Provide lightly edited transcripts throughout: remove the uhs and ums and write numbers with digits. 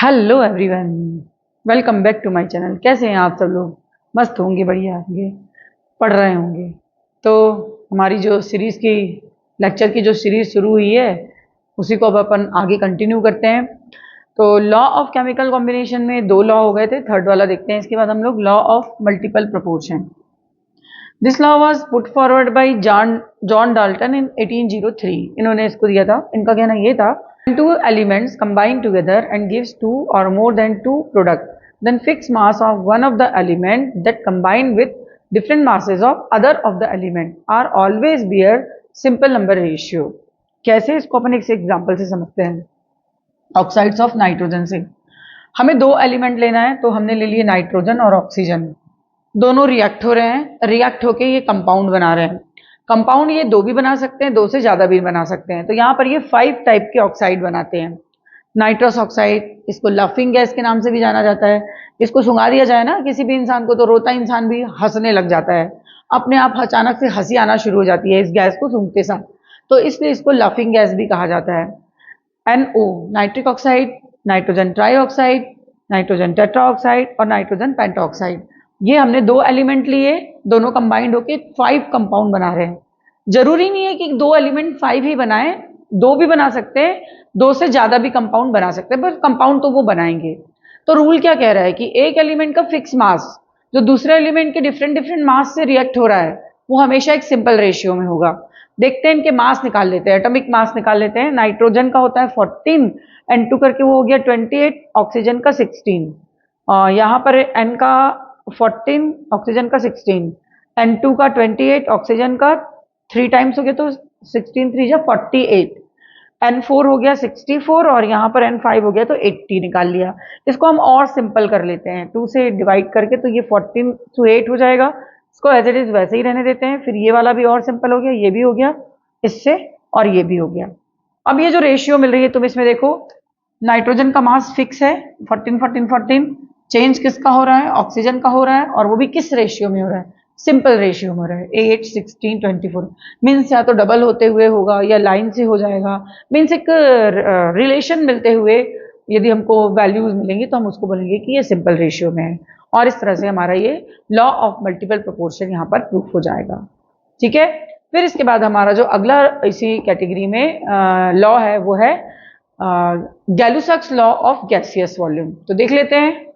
Hello everyone, welcome back to my channel. कैसे हैं आप सब लोग? मस्त होंगे, बढ़िया होंगे, पढ़ रहे होंगे। तो हमारी जो सीरीज़ की लेक्चर की जो सीरीज़ शुरू हुई है उसी को अब अपन आगे कंटिन्यू करते हैं। तो लॉ ऑफ केमिकल कॉम्बिनेशन में दो लॉ हो गए थे, थर्ड वाला देखते हैं। इसके बाद हम लोग law of multiple proportion. This law was put forward by John Dalton in 1803। इन्होंने इसको दिया था। इनका कहना ये था, two elements combine together and gives two or more than two product, then fixed mass of one of the element that combine with different masses of other of the element are always bear simple number ratio। कैसे? इसको अपन एक example से समझते हैं। Oxides of nitrogen से हमें दो element लेना है, तो हमने ले लिए नाइट्रोजन और ऑक्सीजन। दोनों रिएक्ट हो रहे हैं, रिएक्ट होके ये कंपाउंड बना रहे हैं। कंपाउंड ये दो भी बना सकते हैं, दो से ज़्यादा भी बना सकते हैं। तो यहाँ पर ये 5 टाइप के ऑक्साइड बनाते हैं। नाइट्रस ऑक्साइड, इसको लाफिंग गैस के नाम से भी जाना जाता है। इसको सुंघा दिया जाए ना किसी भी इंसान को, तो रोता इंसान भी हंसने लग जाता है, अपने आप अचानक से हंसी आना शुरू हो जाती है इस गैस को सूंघते साथ। तो इसलिए इसको लाफिंग गैस भी कहा जाता है। NO nitric oxide, nitrogen trioxide, nitrogen tetroxide और नाइट्रोजन पेंटाऑक्साइड। ये हमने दो एलिमेंट लिए, दोनों कंबाइंड होके 5 कंपाउंड बना रहे हैं। जरूरी नहीं है कि दो एलिमेंट 5 ही बनाए, दो भी बना सकते हैं, दो से ज्यादा भी कंपाउंड बना सकते हैं, पर कंपाउंड तो वो बनाएंगे। तो रूल क्या कह रहा है कि एक एलिमेंट का फिक्स मास जो दूसरे एलिमेंट के डिफरेंट डिफरेंट मास से रिएक्ट हो रहा है वो हमेशा एक सिंपल रेशियो में होगा। देखते हैं, इनके मास निकाल लेते हैं, एटॉमिक मास निकाल लेते हैं। नाइट्रोजन का होता है 14, N2 करके वो हो गया 28, ऑक्सीजन का 16। यहाँ पर N का 14, ऑक्सीजन का 16, N2 का 28, ऑक्सीजन का 3 टाइम्स हो गया तो 16 3 जा 48, N4 हो गया 64 और यहाँ पर N5 हो गया तो 80 निकाल लिया। इसको हम और सिंपल कर लेते हैं, 2 से डिवाइड करके, तो ये 14 to 8 हो जाएगा। इसको एज इट इज वैसे ही रहने देते हैं। फिर ये वाला भी और सिंपल हो गया, ये भी हो गया इससे, और ये भी हो गया। अब ये जो रेशियो मिल रही है तुम इसमें देखो, नाइट्रोजन का मास फिक्स है 14 14 14, चेंज किसका हो रहा है? ऑक्सीजन का हो रहा है, और वो भी किस रेशियो में हो रहा है? सिंपल रेशियो में हो रहा है, 8 16 24। मीन्स या तो डबल होते हुए होगा या लाइन से हो जाएगा। मीन्स एक रिलेशन मिलते हुए यदि हमको वैल्यूज मिलेंगी तो हम उसको बोलेंगे कि ये सिंपल रेशियो में है। और इस तरह से हमारा ये लॉ ऑफ मल्टीपल प्रोपोर्शन यहाँ पर प्रूफ हो जाएगा। ठीक है। फिर इसके बाद हमारा जो अगला इसी कैटेगरी में लॉ है वो है Gay Lussac's law of gaseous volume. तो देख लेते हैं।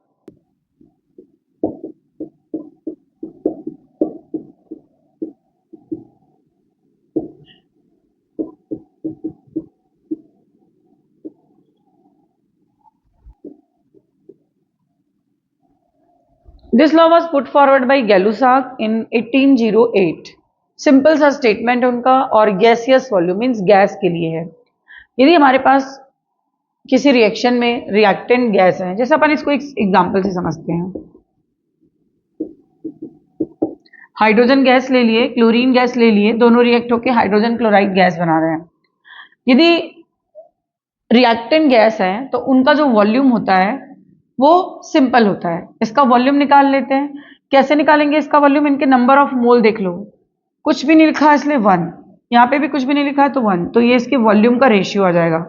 This law was put forward by Gay Lussac in 1808। Simple सा स्टेटमेंट है उनका, और गैसियस वॉल्यूम मीन्स गैस के लिए है। यदि हमारे पास किसी रिएक्शन में रिएक्टेंट गैस है, जैसे अपन इसको एक एग्जांपल से समझते हैं। हाइड्रोजन गैस ले लिए, क्लोरीन गैस ले लिए, दोनों रिएक्ट होकर हाइड्रोजन क्लोराइड गैस बना रहे हैं। यदि रिएक्टेंट गैस है तो उनका जो वॉल्यूम होता है वो सिंपल होता है। इसका वॉल्यूम निकाल लेते हैं। कैसे निकालेंगे इसका वॉल्यूम? इनके नंबर ऑफ मोल देख लो, कुछ भी नहीं लिखा है इसलिए 1, यहाँ पे भी कुछ भी नहीं लिखा है तो 1, तो ये इसके वॉल्यूम का रेशियो आ जाएगा।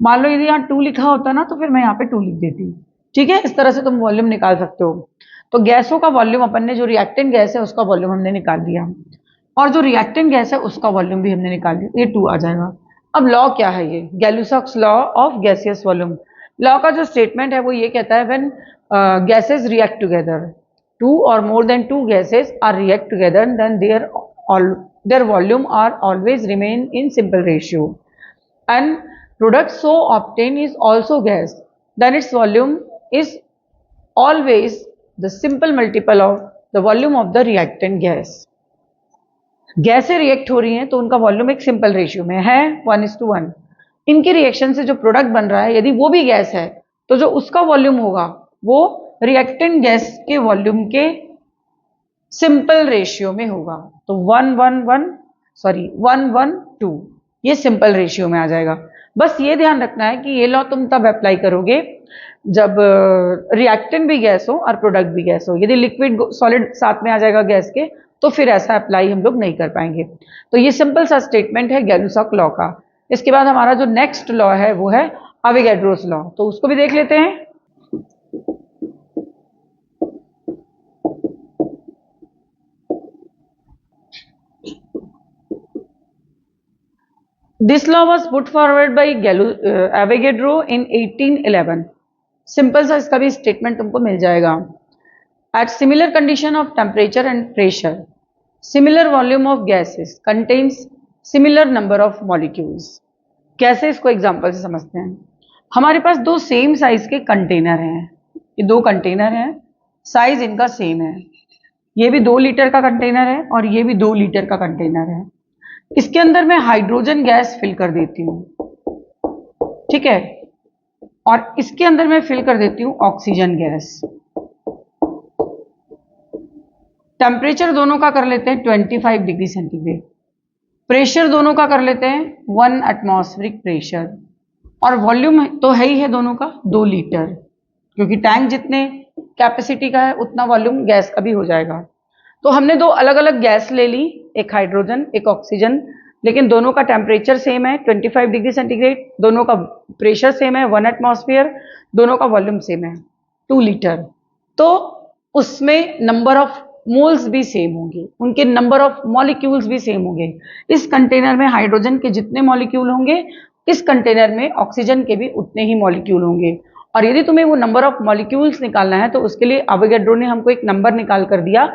मान लो यदि यहाँ 2 लिखा होता ना तो फिर मैं यहाँ पे 2 लिख देती। ठीक है, इस तरह से तुम वॉल्यूम निकाल सकते हो। तो गैसों का वॉल्यूम अपन ने, जो रिएक्टेंट गैस है उसका वॉल्यूम हमने निकाल दिया, और जो रिएक्टेंट गैस है उसका वॉल्यूम भी हमने निकाल दिया, ये 2 आ जाएगा। अब लॉ क्या है? ये Gay Lussac's law of gaseous volume. Law का जो स्टेटमेंट है वो ये कहता है, when gases react together, 2 or more than 2 gases are react together, then their volume are always remain in simple ratio, and product so obtained is also gas, then its volume is always the simple multiple of the volume of the reactant gas। गैसें react हो रही हैं तो उनका volume एक simple ratio में है 1:1। इनके रिएक्शन से जो प्रोडक्ट बन रहा है यदि वो भी गैस है तो जो उसका वॉल्यूम होगा वो रिएक्टेंट गैस के वॉल्यूम के सिंपल रेशियो में होगा। तो 1:2 ये सिंपल रेशियो में आ जाएगा। बस ये ध्यान रखना है कि ये लॉ तुम तब अप्लाई करोगे जब रिएक्टेंट भी गैस हो और प्रोडक्ट भी गैस हो। यदि लिक्विड सॉलिड साथ में आ जाएगा गैस के तो फिर ऐसा अप्लाई हम लोग नहीं कर पाएंगे। तो ये सिंपल सा स्टेटमेंट है गैलुसॉक लॉ का। इसके बाद हमारा जो नेक्स्ट लॉ है वो है अवोगाड्रोस लॉ, तो उसको भी देख लेते हैं। This law was put forward by Avogadro in 1811। Simple सा इसका भी स्टेटमेंट तुमको मिल जाएगा। At similar condition of temperature and pressure similar volume of gases contains similar number of molecules. कैसे इसको एग्जाम्पल से समझते हैं। हमारे पास दो सेम साइज के कंटेनर हैं, ये दो कंटेनर हैं, साइज इनका सेम है। ये भी 2 लीटर का कंटेनर है और ये भी 2 लीटर का कंटेनर है। इसके अंदर मैं हाइड्रोजन गैस फिल कर देती हूँ, ठीक है, और इसके अंदर मैं फिल कर देती हूँ ऑक्सीजन गैस। टेम्परेचर दोनों का कर लेते हैं 25 डिग्री सेंटीग्रेड, प्रेशर दोनों का कर लेते हैं 1 एटमॉस्फेरिक प्रेशर, और वॉल्यूम तो है ही है दोनों का 2 लीटर, क्योंकि टैंक जितने कैपेसिटी का है उतना वॉल्यूम गैस का भी हो जाएगा। तो हमने दो अलग अलग गैस ले ली, एक हाइड्रोजन एक ऑक्सीजन, लेकिन दोनों का टेम्परेचर सेम है 25 डिग्री सेंटीग्रेड, दोनों का प्रेशर सेम है 1 एटमॉस्फेयर, दोनों का वॉल्यूम सेम है 2 लीटर। तो उसमें नंबर ऑफ मोल्स भी सेम होंगे, उनके नंबर ऑफ मॉलिक्यूल्स भी सेम होंगे। इस कंटेनर में हाइड्रोजन के जितने मॉलिक्यूल होंगे, इस कंटेनर में ऑक्सीजन के भी उतने ही मॉलिक्यूल होंगे। और यदि तुम्हें वो नंबर ऑफ मॉलिक्यूल्स निकालना है तो उसके लिए अवोगाड्रो ने हमको एक नंबर निकाल कर दिया,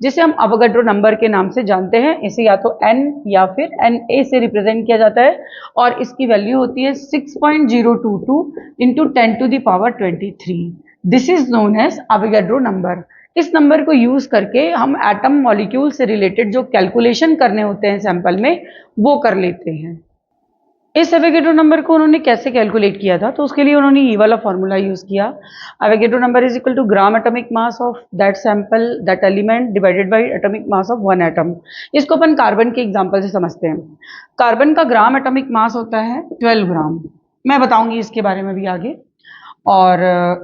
जिसे हम अवोगाड्रो नंबर के नाम से जानते हैं। इसे या तो n या फिर Na से रिप्रेजेंट किया जाता है, और इसकी वैल्यू होती है 6.022 into 10⁻23। This is known as Avogadro number. इस नंबर को यूज करके हम एटम मॉलिक्यूल से रिलेटेड जो कैलकुलेशन करने होते हैं सैंपल में, वो कर लेते हैं। इस एवोगाड्रो नंबर को उन्होंने कैसे कैलकुलेट किया था, तो उसके लिए उन्होंने ये वाला फॉर्मूला यूज किया। Avogadro number is equal to gram atomic mass of that sample that element divided by atomic mass of 1 atom. इसको अपन कार्बन के एग्जांपल से समझते हैं। कार्बन का ग्राम एटॉमिक मास होता है 12 ग्राम, मैं बताऊंगी इसके बारे में भी आगे। और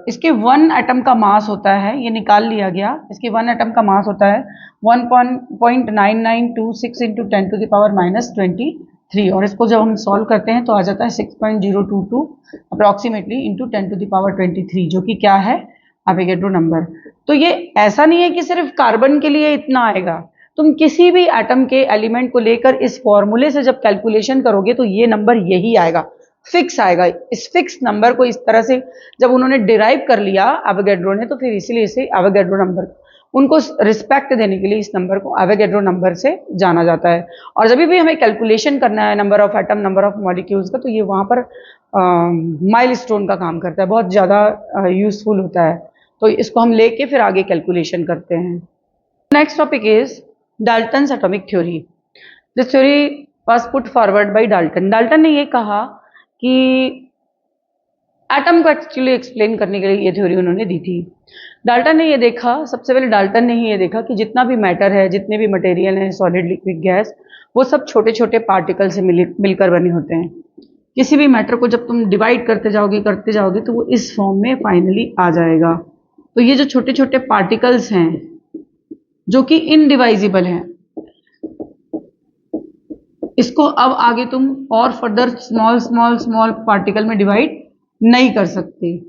इसके 1 एटम का मास होता है, ये निकाल लिया गया, इसके 1 एटम का मास होता है 1.9926 इंटू 10⁻23, और इसको जब हम सॉल्व करते हैं तो आ जाता है 6.022 अप्रॉक्सीमेटली इंटू 10⁻23, जो कि क्या है, एवोगाड्रो नंबर। तो ये ऐसा नहीं है कि सिर्फ कार्बन के लिए इतना आएगा, तुम किसी भी एटम के एलिमेंट को लेकर इस फॉर्मूले से जब कैलकुलेशन करोगे तो ये नंबर यही आएगा, फिक्स आएगा। इस फिक्स नंबर को इस तरह से जब उन्होंने डिराइव कर लिया एवोगाड्रो ने, तो फिर इसीलिए इसे एवोगाड्रो नंबर, उनको रिस्पेक्ट देने के लिए इस नंबर को एवोगाड्रो नंबर से जाना जाता है। और जब भी हमें कैलकुलेशन करना है number of atom, number of molecules का, तो ये वहाँ पर माइलस्टोन का काम करता है, बहुत ज़्यादा यूजफुल होता है। तो इसको हम लेके फिर आगे कैलकुलेशन करते हैं। Next topic is Dalton's atomic theory. This theory was put forward bye Dalton. Dalton ने ये कहा कि एटम को एक्चुअली एक्सप्लेन करने के लिए ये थ्योरी उन्होंने दी थी। डाल्टन ने ये देखा, सबसे पहले डाल्टन ने ही ये देखा कि जितना भी मैटर है, जितने भी मटेरियल हैं, सॉलिड लिक्विड गैस, वो सब छोटे छोटे पार्टिकल से मिलकर बने होते हैं। किसी भी मैटर को जब तुम डिवाइड करते जाओगे तो वो इस फॉर्म में फाइनली आ जाएगा। तो ये जो छोटे छोटे पार्टिकल्स हैं जो कि इनडिवाइजिबल हैं, इसको अब आगे तुम और further small small small particle में डिवाइड नहीं कर सकते।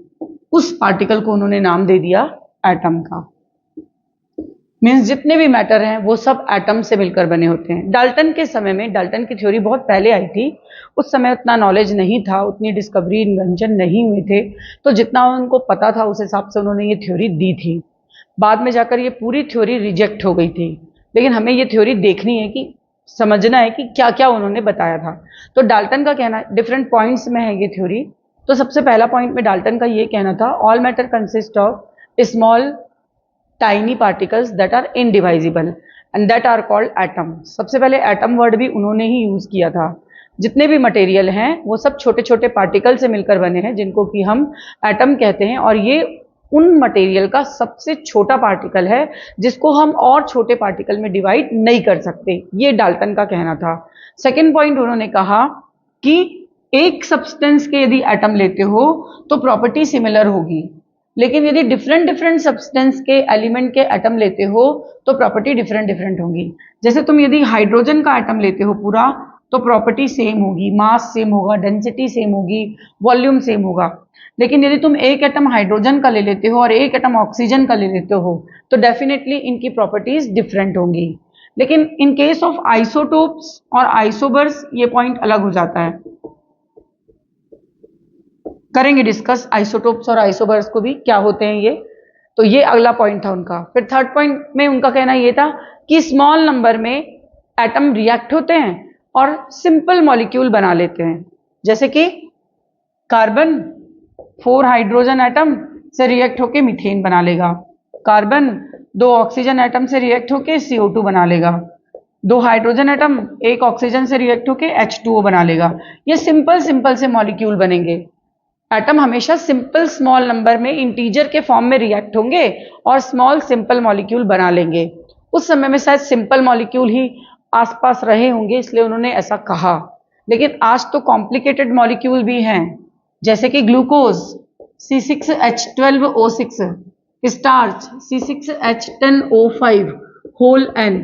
उस पार्टिकल को उन्होंने नाम दे दिया एटम का। मीन्स जितने भी मैटर हैं वो सब एटम से मिलकर बने होते हैं। डाल्टन के समय में, डाल्टन की थ्योरी बहुत पहले आई थी, उस समय उतना नॉलेज नहीं था, उतनी डिस्कवरी इन्वेंशन नहीं हुए थे, तो जितना उनको पता था उस हिसाब से उन्होंने ये थ्योरी दी थी। बाद में जाकर ये पूरी थ्योरी रिजेक्ट हो गई थी, लेकिन हमें ये थ्योरी देखनी है, कि समझना है कि क्या क्या उन्होंने बताया था। तो डाल्टन का कहना, डिफरेंट पॉइंट्स में है ये थ्योरी। तो सबसे पहला पॉइंट में डाल्टन का ये कहना था, all matter consist of small tiny particles that are indivisible and that are called atom. सबसे पहले एटम वर्ड भी उन्होंने ही यूज किया था। जितने भी मटेरियल हैं वो सब छोटे छोटे पार्टिकल से मिलकर बने हैं, जिनको कि हम एटम कहते हैं, और ये उन मटेरियल का सबसे छोटा पार्टिकल है जिसको हम और छोटे पार्टिकल में डिवाइड नहीं कर सकते। ये डाल्टन का कहना था। सेकेंड पॉइंट उन्होंने कहा कि एक सब्सटेंस के यदि एटम लेते हो तो प्रॉपर्टी सिमिलर होगी, लेकिन यदि डिफरेंट डिफरेंट सब्सटेंस के एलिमेंट के एटम लेते हो तो प्रॉपर्टी डिफरेंट डिफरेंट होगी। जैसे तुम यदि हाइड्रोजन का एटम लेते हो पूरा, तो प्रॉपर्टी सेम होगी, मास सेम होगा, डेंसिटी सेम होगी, वॉल्यूम सेम होगा। लेकिन यदि तुम एक एटम हाइड्रोजन का ले लेते हो और एक एटम ऑक्सीजन का ले लेते हो, तो डेफिनेटली इनकी प्रॉपर्टीज डिफरेंट होंगी। लेकिन इन केस ऑफ आइसोटोप्स और आइसोबर्स ये पॉइंट अलग हो जाता है। करेंगे डिस्कस आइसोटोप्स और आइसोबर्स को भी, क्या होते हैं ये। तो ये अगला पॉइंट था उनका। फिर थर्ड पॉइंट में उनका कहना ये था कि स्मॉल नंबर में एटम रिएक्ट होते हैं और सिंपल मॉलिक्यूल बना लेते हैं। जैसे कि कार्बन 4 हाइड्रोजन एटम से रिएक्ट होके मीथेन बना लेगा, कार्बन 2 ऑक्सीजन एटम से रिएक्ट होके CO2 बना लेगा, 2 हाइड्रोजन एटम 1 ऑक्सीजन से रिएक्ट होके H2O बना लेगा। ये सिंपल सिंपल से मॉलिक्यूल बनेंगे। एटम हमेशा सिंपल स्मॉल नंबर में इंटीजर के फॉर्म में रिएक्ट होंगे और स्मॉल सिंपल मॉलिक्यूल बना लेंगे। उस समय में शायद सिंपल मॉलिक्यूल ही आसपास रहे होंगे, इसलिए उन्होंने ऐसा कहा। लेकिन आज तो कॉम्प्लिकेटेड मॉलिक्यूल भी हैं, जैसे कि glucose C6H12O6, starch C6H10O5 whole N।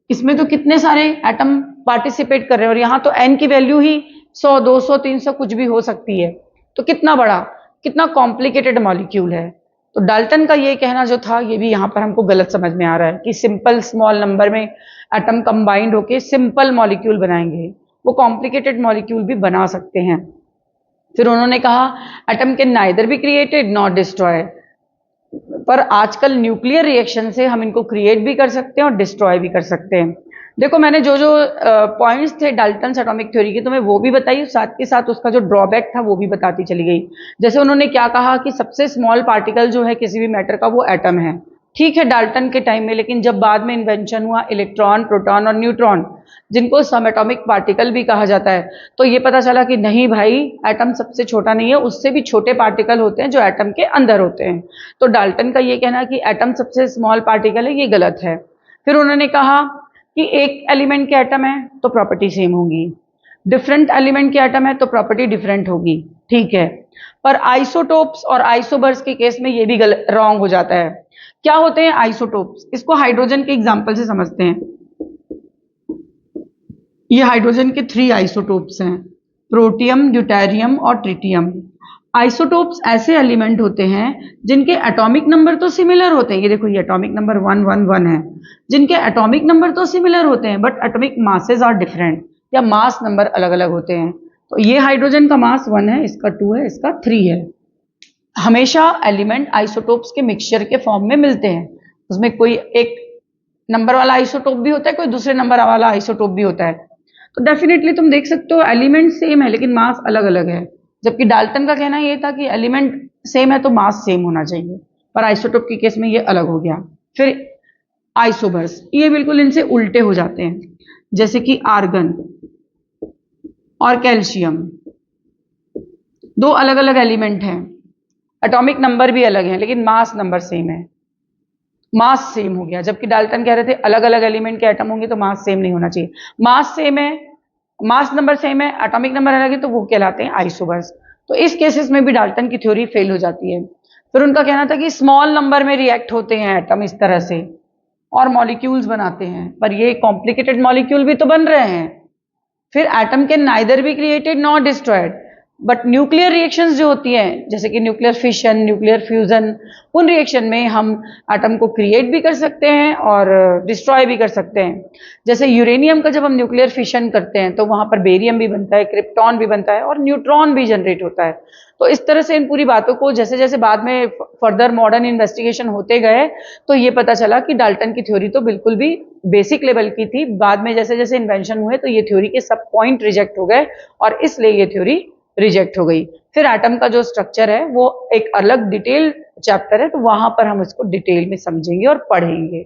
इसमें तो कितने सारे एटम पार्टिसिपेट कर रहे हैं और यहाँ तो N की वैल्यू ही 100, 200, 300 कुछ भी हो सकती है। तो कितना बड़ा, कितना कॉम्प्लिकेटेड मॉलिक्यूल है। तो डाल्टन का ये कहना जो था, ये भी यहाँ पर हमको गलत समझ में आ रहा है कि सिंपल स्मॉल नंबर में एटम कंबाइंड होके सिंपल मॉलिक्यूल बनाएंगे। वो कॉम्प्लिकेटेड मॉलिक्यूल भी बना सकते हैं। फिर उन्होंने कहा atom can neither be created not destroy, पर आजकल न्यूक्लियर रिएक्शन से हम इनको क्रिएट भी कर सकते हैं और डिस्ट्रॉय भी कर सकते हैं। देखो मैंने जो जो पॉइंट्स थे डाल्टन्स एटॉमिक थ्योरी के, तो मैं वो भी बताई, साथ के साथ उसका जो ड्रॉबैक था वो भी बताती चली गई। जैसे उन्होंने क्या कहा कि सबसे स्मॉल पार्टिकल जो है किसी भी मैटर का वो एटम है। ठीक है डाल्टन के टाइम में, लेकिन जब बाद में इन्वेंशन हुआ इलेक्ट्रॉन, प्रोटॉन और न्यूट्रॉन, जिनको सब एटॉमिक पार्टिकल भी कहा जाता है, तो ये पता चला कि नहीं भाई, एटम सबसे छोटा नहीं है, उससे भी छोटे पार्टिकल होते हैं जो एटम के अंदर होते हैं। तो डाल्टन का ये कहना कि एटम सबसे स्मॉल पार्टिकल है, ये गलत है। फिर उन्होंने कहा कि एक एलिमेंट के एटम है तो प्रॉपर्टी सेम होगी, डिफरेंट एलिमेंट के एटम है तो प्रॉपर्टी डिफरेंट होगी, ठीक है। पर आइसोटोप्स और आइसोबर्स के केस में ये भी रॉन्ग हो जाता है। क्या होते हैं आइसोटोप्स? इसको हाइड्रोजन के एग्जांपल से समझते हैं। ये हाइड्रोजन के 3 आइसोटोप्स हैं, प्रोटियम, ड्यूटेरियम और ट्रिटियम। आइसोटोप्स ऐसे एलिमेंट होते हैं जिनके एटॉमिक नंबर तो सिमिलर होते हैं, ये देखो ये एटॉमिक नंबर 111 है, जिनके एटॉमिक नंबर तो सिमिलर होते हैं but atomic masses are different, या मास नंबर अलग अलग होते हैं। तो ये हाइड्रोजन का मास 1 है, इसका 2 है, इसका 3 है। हमेशा एलिमेंट आइसोटोप्स के मिक्सचर के फॉर्म में मिलते हैं। उसमें कोई एक नंबर वाला आइसोटोप भी होता है, कोई दूसरे नंबर वाला आइसोटोप भी होता है। तो डेफिनेटली तुम देख सकते हो एलिमेंट सेम है लेकिन मास अलग अलग है। जबकि डाल्टन का कहना ये था कि एलिमेंट सेम है तो मास सेम होना चाहिए, पर आइसोटोप के केस में ये अलग हो गया। फिर आइसोबर्स, ये बिल्कुल इनसे उल्टे हो जाते हैं, जैसे कि आर्गन और कैल्शियम, 2 अलग अलग एलिमेंट हैं, एटॉमिक नंबर भी अलग है लेकिन मास नंबर सेम है, मास सेम हो गया। जबकि डाल्टन कह रहे थे अलग अलग एलिमेंट के एटम होंगे तो मास सेम नहीं होना चाहिए। मास सेम है, मास नंबर सेम है, एटॉमिक नंबर अलग है, तो वो कहलाते हैं आइसोबर्स। तो इस केसेस में भी डाल्टन की थ्योरी फेल हो जाती है। फिर उनका कहना था कि स्मॉल नंबर में रिएक्ट होते हैं एटम इस तरह से और मॉलिक्यूल्स बनाते हैं, पर ये कॉम्प्लिकेटेड मॉलिक्यूल भी तो बन रहे हैं। फिर atom can neither be created not destroyed, but nuclear reactions जो होती हैं जैसे कि न्यूक्लियर फिशन, न्यूक्लियर फ्यूजन, उन रिएक्शन में हम एटम को क्रिएट भी कर सकते हैं और डिस्ट्रॉय भी कर सकते हैं। जैसे यूरेनियम का जब हम न्यूक्लियर फिशन करते हैं तो वहां पर बेरियम भी बनता है, क्रिप्टॉन भी बनता है और न्यूट्रॉन भी जनरेट होता है। तो इस तरह से इन पूरी बातों को जैसे जैसे बाद में फर्दर मॉडर्न इन्वेस्टिगेशन होते गए तो ये पता चला कि डाल्टन की थ्योरी तो बिल्कुल भी बेसिक लेवल की थी। बाद में जैसे जैसे इन्वेंशन हुए तो ये थ्योरी के सब पॉइंट रिजेक्ट हो गए और इसलिए ये थ्योरी रिजेक्ट हो गई। फिर एटम का जो स्ट्रक्चर है वो एक अलग डिटेल चैप्टर है, तो वहां पर हम इसको डिटेल में समझेंगे और पढ़ेंगे।